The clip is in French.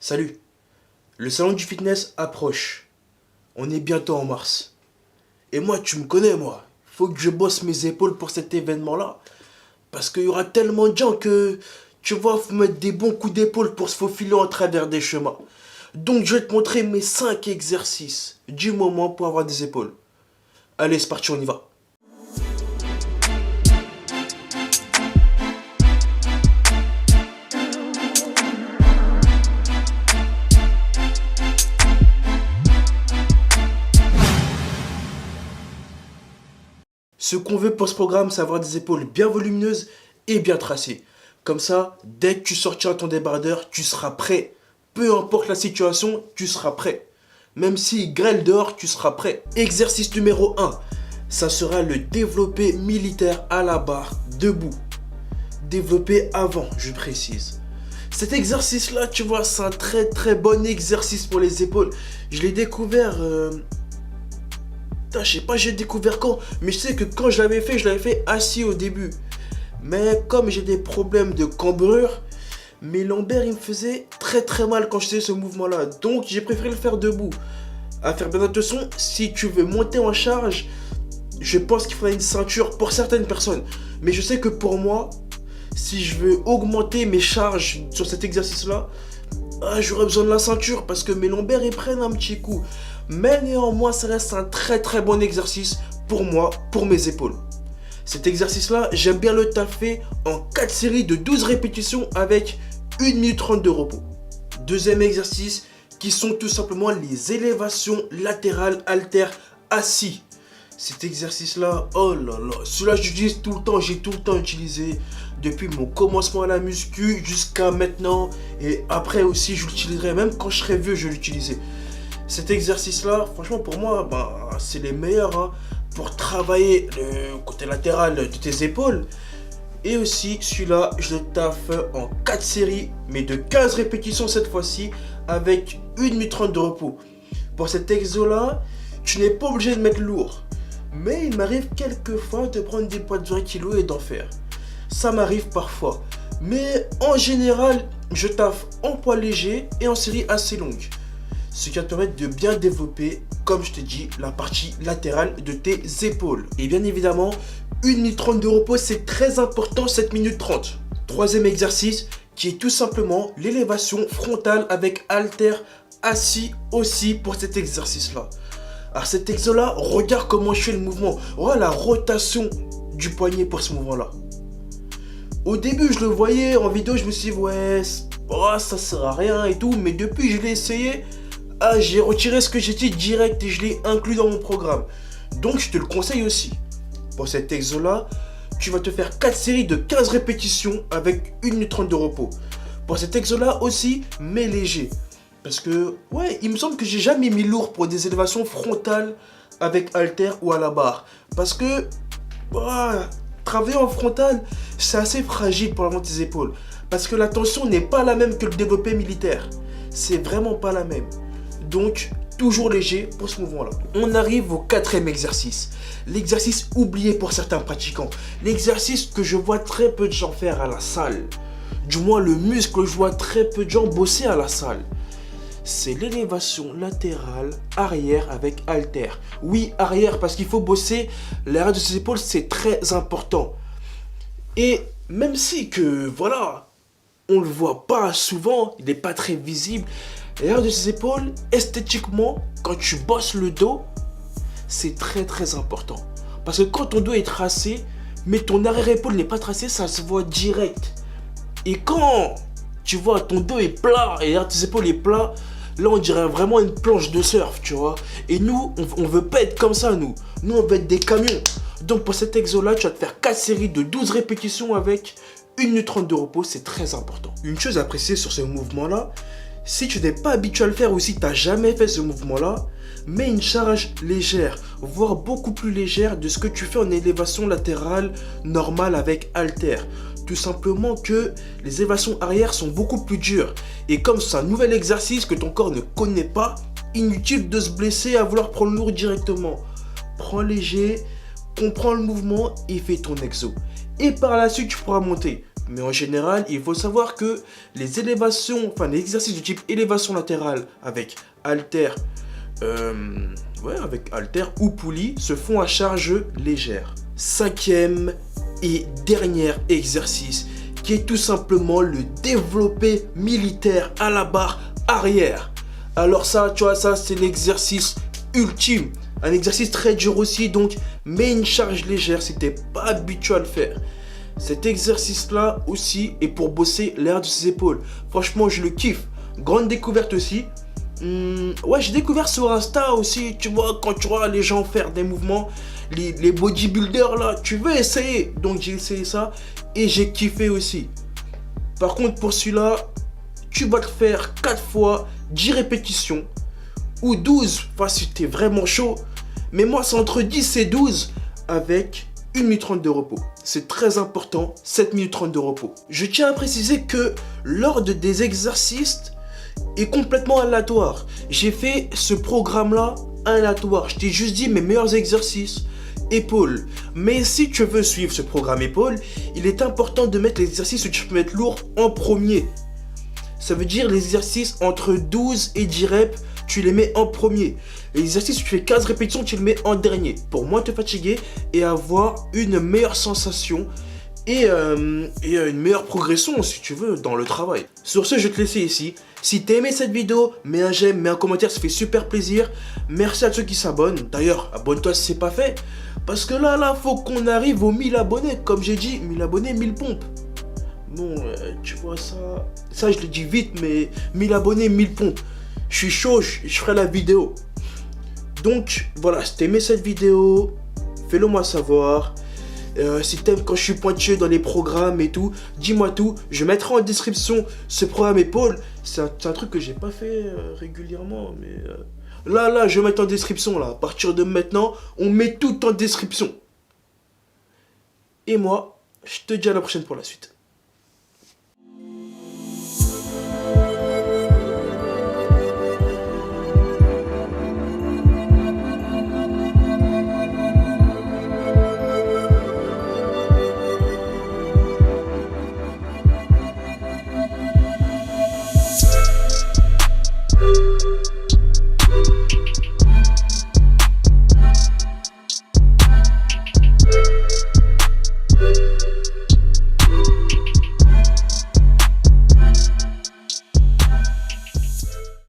Salut, le salon du fitness approche. On est bientôt en mars. Et moi, tu me connais, moi. Faut que je bosse mes épaules pour cet événement-là. Parce qu'il y aura tellement de gens que, tu vois, faut mettre des bons coups d'épaule pour se faufiler en travers des chemins. Donc, je vais te montrer mes 5 exercices du moment pour avoir des épaules. Allez, c'est parti, on y va. Ce qu'on veut pour ce programme, c'est avoir des épaules bien volumineuses et bien tracées. Comme ça, dès que tu sortiras ton débardeur, tu seras prêt. Peu importe la situation, tu seras prêt. Même s'il grêle dehors, tu seras prêt. Exercice numéro 1, ça sera le développé militaire à la barre, debout. Développé avant, je précise. Cet exercice-là, tu vois, c'est un très bon exercice pour les épaules. Je l'ai découvert... Putain, je sais pas, j'ai découvert quand, mais je sais que quand je l'avais fait assis au début. Mais comme j'ai des problèmes de cambrure, mes lombaires ils me faisaient très mal quand je faisais ce mouvement-là. Donc j'ai préféré le faire debout. À faire bien attention, si tu veux monter en charge, je pense qu'il faudrait une ceinture pour certaines personnes. Mais je sais que pour moi, si je veux augmenter mes charges sur cet exercice-là, j'aurais besoin de la ceinture parce que mes lombaires ils prennent un petit coup. Mais néanmoins, ça reste un très bon exercice pour moi, pour mes épaules. Cet exercice-là, j'aime bien le taffer en 4 séries de 12 répétitions avec 1 minute 30 de repos. Deuxième exercice, qui sont tout simplement les élévations latérales haltères assis. Cet exercice-là, oh là là, celui-là j'utilise tout le temps, j'ai tout le temps utilisé depuis mon commencement à la muscu jusqu'à maintenant. Et après aussi, je l'utiliserai, même quand je serai vieux, je l'utiliserai. Cet exercice-là, franchement, pour moi, c'est les meilleurs pour travailler le côté latéral de tes épaules. Et aussi, celui-là, je le taffe en 4 séries, mais de 15 répétitions cette fois-ci, avec 1 minute 30 de repos. Pour cet exo-là, tu n'es pas obligé de mettre lourd. Mais il m'arrive quelquefois de prendre des poids de 20 kg et d'en faire. Ça m'arrive parfois. Mais en général, je taffe en poids léger et en série assez longue. Ce qui va te permettre de bien développer, comme je t'ai dit, la partie latérale de tes épaules. Et bien évidemment, 1 minute 30 de repos, c'est très important, 7 minutes 30. Troisième exercice, qui est tout simplement l'élévation frontale avec haltère assis aussi pour cet exercice-là. Alors cet exo-là, regarde comment je fais le mouvement. Regarde la rotation du poignet pour ce mouvement-là. Au début, je le voyais en vidéo, je me suis dit, ouais, ça sert à rien et tout. Mais depuis que je l'ai essayé, j'ai retiré ce que j'ai dit direct et je l'ai inclus dans mon programme. Donc, je te le conseille aussi. Pour cet exo-là, tu vas te faire 4 séries de 15 répétitions avec 1 minute 30 de repos. Pour cet exo-là aussi, mets léger. Parce que, ouais, il me semble que j'ai jamais mis lourd pour des élévations frontales avec haltère ou à la barre. Parce que, travailler en frontal, c'est assez fragile pour avoir tes épaules. Parce que la tension n'est pas la même que le développé militaire. C'est vraiment pas la même. Donc, toujours léger pour ce mouvement-là. On arrive au 4e exercice. L'exercice oublié pour certains pratiquants. L'exercice que je vois très peu de gens faire à la salle. Du moins, le muscle que je vois très peu de gens bosser à la salle. C'est l'élévation latérale arrière avec haltère. Oui, arrière, parce qu'il faut bosser l'arrière de ses épaules, c'est très important. Et même si que, voilà, on le voit pas souvent, il n'est pas très visible, l'arrière de ses épaules, esthétiquement, quand tu bosses le dos, c'est très important. Parce que quand ton dos est tracé, mais ton arrière-épaule n'est pas tracé, ça se voit direct. Et quand tu vois ton dos est plat et l'arrière de tes épaules est plat, là on dirait vraiment une planche de surf, tu vois. Et nous, on veut pas être comme ça, nous. Nous, on veut être des camions. Donc pour cet exo-là, tu vas te faire 4 séries de 12 répétitions avec 1 minute 30 de repos, c'est très important. Une chose à préciser sur ce mouvement-là, si tu n'es pas habitué à le faire ou si tu n'as jamais fait ce mouvement-là, mets une charge légère, voire beaucoup plus légère de ce que tu fais en élévation latérale normale avec haltère. Tout simplement que les élévations arrière sont beaucoup plus dures. Et comme c'est un nouvel exercice que ton corps ne connaît pas, inutile de se blesser à vouloir prendre lourd directement. Prends léger, comprends le mouvement et fais ton exo. Et par la suite, tu pourras monter. Mais en général, il faut savoir que les élévations, enfin les exercices de type élévation latérale avec haltère, avec haltère ou poulie se font à charge légère. Cinquième et dernier exercice qui est tout simplement le développé militaire à la barre arrière. Alors ça, tu vois, ça c'est l'exercice ultime. Un exercice très dur aussi, donc mets une charge légère si t'es pas habitué à le faire. Cet exercice-là aussi est pour bosser l'air de ses épaules. Franchement, je le kiffe. Grande découverte aussi. Ouais, j'ai découvert sur Insta aussi, tu vois, quand tu vois les gens faire des mouvements, les bodybuilders là, tu veux essayer. Donc j'ai essayé ça et j'ai kiffé aussi. Par contre, pour celui-là, tu vas te faire 4 fois 10 répétitions ou 12, enfin si t'es vraiment chaud. Mais moi, c'est entre 10 et 12 avec 1 minute 30 de repos. C'est très important, 7 minutes 30 de repos. Je tiens à préciser que l'ordre des exercices est complètement aléatoire. J'ai fait ce programme-là aléatoire. Je t'ai juste dit mes meilleurs exercices. Épaules. Mais si tu veux suivre ce programme épaules, il est important de mettre les exercices où tu peux mettre lourd en premier. Ça veut dire les exercices entre 12 et 10 reps, tu les mets en premier. Les exercices où tu fais 15 répétitions, tu les mets en dernier. Pour moins te fatiguer et avoir une meilleure sensation et une meilleure progression, si tu veux, dans le travail. Sur ce, je vais te laisser ici. Si t'as aimé cette vidéo, mets un j'aime, mets un commentaire, ça fait super plaisir. Merci à ceux qui s'abonnent. D'ailleurs, abonne-toi si c'est pas fait. Parce que là, faut qu'on arrive aux 1000 abonnés. Comme j'ai dit, 1000 abonnés, 1000 pompes. Bon, tu vois ça je le dis vite, mais 1000 abonnés, 1000 pompes. Je suis chaud, je ferai la vidéo. Donc, voilà, si t'as aimé cette vidéo, fais-le moi savoir. Si t'aimes quand je suis pointueux dans les programmes et tout, dis-moi tout. Je mettrai en description ce programme épaule. C'est un truc que j'ai pas fait régulièrement, mais là, je vais mettre en description là. À partir de maintenant, on met tout en description. Et moi, je te dis à la prochaine pour la suite.